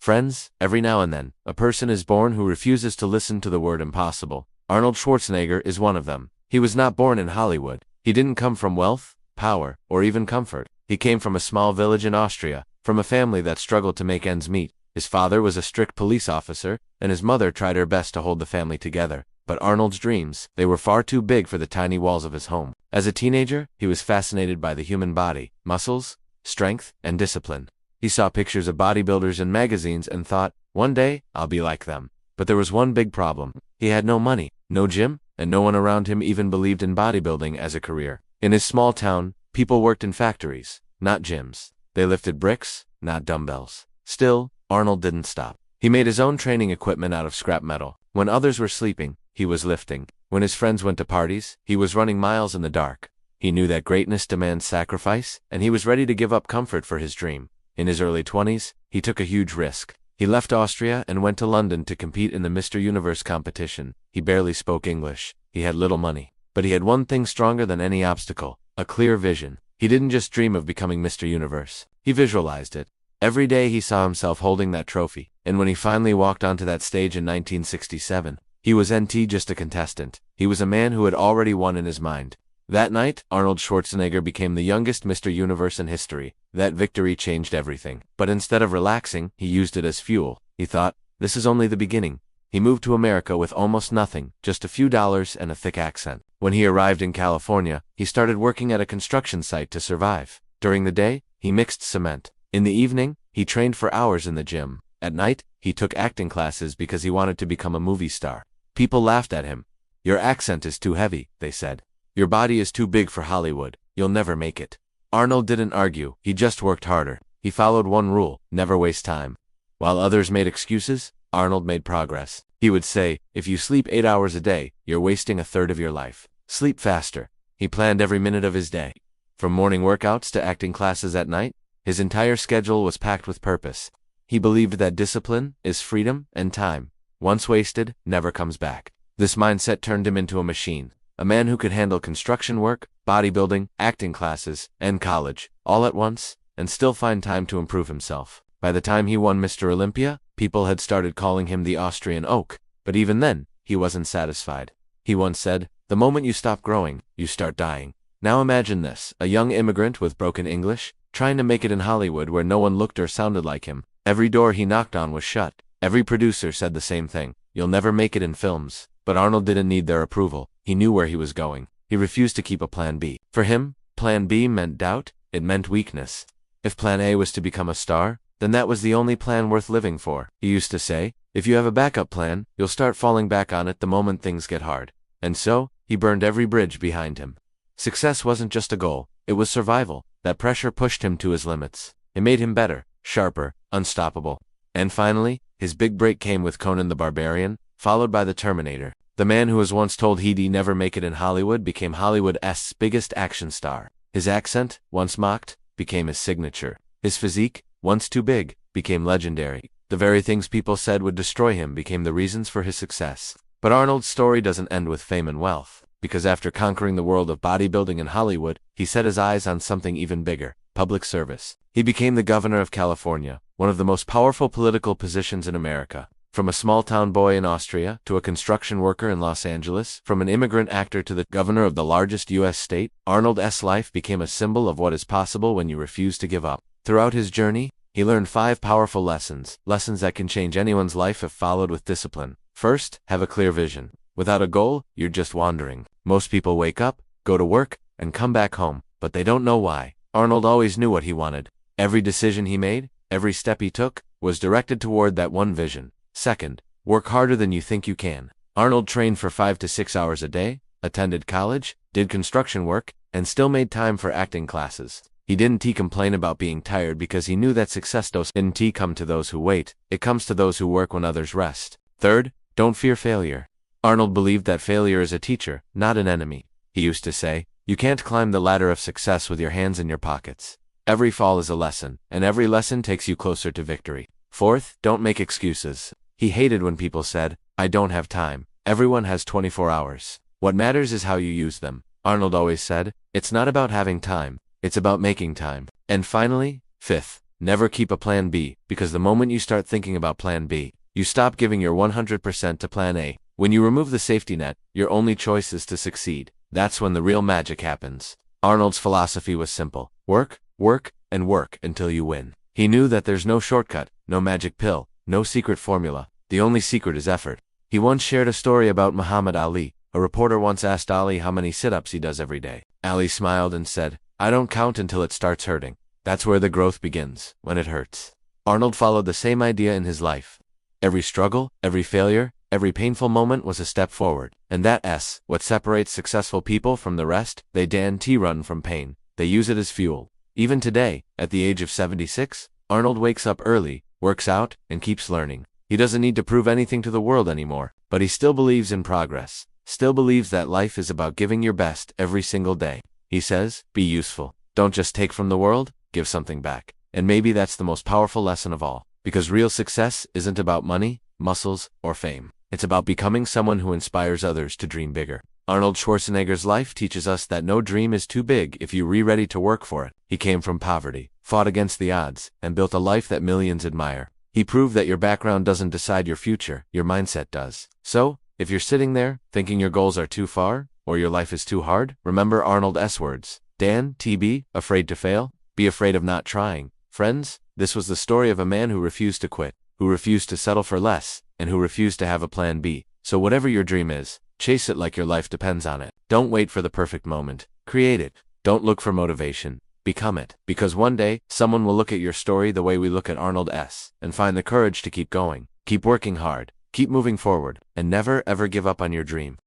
Friends, every now and then, a person is born who refuses to listen to the word impossible. Arnold Schwarzenegger is one of them. He was not born in Hollywood. He didn't come from wealth, power, or even comfort. He came from a small village in Austria, from a family that struggled to make ends meet. His father was a strict police officer, and his mother tried her best to hold the family together. But Arnold's dreams, they were far too big for the tiny walls of his home. As a teenager, he was fascinated by the human body, muscles, strength, and discipline. He saw pictures of bodybuilders in magazines and thought, one day, I'll be like them. But there was one big problem. He had no money, no gym, and no one around him even believed in bodybuilding as a career. In his small town, people worked in factories, not gyms. They lifted bricks, not dumbbells. Still, Arnold didn't stop. He made his own training equipment out of scrap metal. When others were sleeping, he was lifting. When his friends went to parties, he was running miles in the dark. He knew that greatness demands sacrifice, and he was ready to give up comfort for his dream. In his early 20s, he took a huge risk. He left Austria and went to London to compete in the Mr. Universe competition. He barely spoke English. He had little money. But he had one thing stronger than any obstacle: a clear vision. He didn't just dream of becoming Mr. Universe. He visualized it. Every day he saw himself holding that trophy, and when he finally walked onto that stage in 1967, he wasn't just a contestant. He was a man who had already won in his mind. That night, Arnold Schwarzenegger became the youngest Mr. Universe in history. That victory changed everything. But instead of relaxing, he used it as fuel. He thought, this is only the beginning. He moved to America with almost nothing, just a few dollars and a thick accent. When he arrived in California, he started working at a construction site to survive. During the day, he mixed cement. In the evening, he trained for hours in the gym. At night, he took acting classes because he wanted to become a movie star. People laughed at him. Your accent is too heavy, they said. Your body is too big for Hollywood. You'll never make it. Arnold didn't argue. He just worked harder. He followed one rule: never waste time. While others made excuses, Arnold made progress. He would say, if you sleep 8 hours a day, you're wasting a third of your life. Sleep faster. He planned every minute of his day. From morning workouts to acting classes at night, his entire schedule was packed with purpose. He believed that discipline is freedom, and time, once wasted, never comes back. This mindset turned him into a machine. A man who could handle construction work, bodybuilding, acting classes, and college, all at once, and still find time to improve himself. By the time he won Mr. Olympia, people had started calling him the Austrian Oak. But even then, he wasn't satisfied. He once said, the moment you stop growing, you start dying. Now imagine this: a young immigrant with broken English, trying to make it in Hollywood where no one looked or sounded like him. Every door he knocked on was shut. Every producer said the same thing: you'll never make it in films. But Arnold didn't need their approval. He knew where he was going. He refused to keep a plan B. For him, plan B meant doubt. It meant weakness. If plan A was to become a star, then that was the only plan worth living for. He used to say, if you have a backup plan, you'll start falling back on it the moment things get hard. And so, he burned every bridge behind him. Success wasn't just a goal, it was survival. That pressure pushed him to his limits. It made him better, sharper, unstoppable. And finally, his big break came with Conan the Barbarian, followed by the Terminator. The man who was once told he'd never make it in Hollywood became Hollywood's biggest action star. His accent, once mocked, became his signature. His physique, once too big, became legendary. The very things people said would destroy him became the reasons for his success. But Arnold's story doesn't end with fame and wealth, because after conquering the world of bodybuilding in Hollywood, he set his eyes on something even bigger: public service. He became the governor of California, one of the most powerful political positions in America. From a small-town boy in Austria to a construction worker in Los Angeles, from an immigrant actor to the governor of the largest U.S. state, Arnold's life became a symbol of what is possible when you refuse to give up. Throughout his journey, he learned 5 powerful lessons that can change anyone's life if followed with discipline. First, have a clear vision. Without a goal, you're just wandering. Most people wake up, go to work, and come back home, but they don't know why. Arnold always knew what he wanted. Every decision he made, every step he took, was directed toward that one vision. Second, work harder than you think you can. Arnold trained for 5 to 6 hours a day, attended college, did construction work, and still made time for acting classes. He didn't complain about being tired because he knew that success doesn't come to those who wait, it comes to those who work when others rest. Third, don't fear failure. Arnold believed that failure is a teacher, not an enemy. He used to say, you can't climb the ladder of success with your hands in your pockets. Every fall is a lesson, and every lesson takes you closer to victory. Fourth, don't make excuses. He hated when people said, I don't have time. Everyone has 24 hours. What matters is how you use them. Arnold always said, it's not about having time, it's about making time. And finally, fifth, Never keep a plan B, because the moment you start thinking about plan B, you stop giving your 100% to plan A. When you remove the safety net, your only choice is to succeed. That's when the real magic happens. Arnold's philosophy was simple. Work, work, and work until you win. He knew that there's no shortcut, no magic pill, no secret formula. The only secret is effort. He once shared a story about Muhammad Ali. A reporter once asked Ali how many sit-ups he does every day. Ali smiled and said, "I don't count until it starts hurting. That's where the growth begins, when it hurts." Arnold followed the same idea in his life. Every struggle, every failure, every painful moment was a step forward. And that's what separates successful people from the rest. They run from pain. They use it as fuel. Even today, at the age of 76, Arnold wakes up early, works out, and keeps learning. He doesn't need to prove anything to the world anymore, but he still believes in progress, still believes that life is about giving your best every single day. He says, be useful. Don't just take from the world, give something back. And maybe that's the most powerful lesson of all, because real success isn't about money, muscles, or fame. It's about becoming someone who inspires others to dream bigger. Arnold Schwarzenegger's life teaches us that no dream is too big if you're ready to work for it. He came from poverty, fought against the odds, and built a life that millions admire. He proved that your background doesn't decide your future, your mindset does. So, if you're sitting there, thinking your goals are too far, or your life is too hard, remember Arnold's words. Afraid to fail? Be afraid of not trying. Friends, this was the story of a man who refused to quit, who refused to settle for less, and who refused to have a plan B. So whatever your dream is, chase it like your life depends on it. Don't wait for the perfect moment. Create it. Don't look for motivation. Become it. Because one day, someone will look at your story the way we look at Arnold's, and find the courage to keep going. Keep working hard. Keep moving forward. And never ever give up on your dream.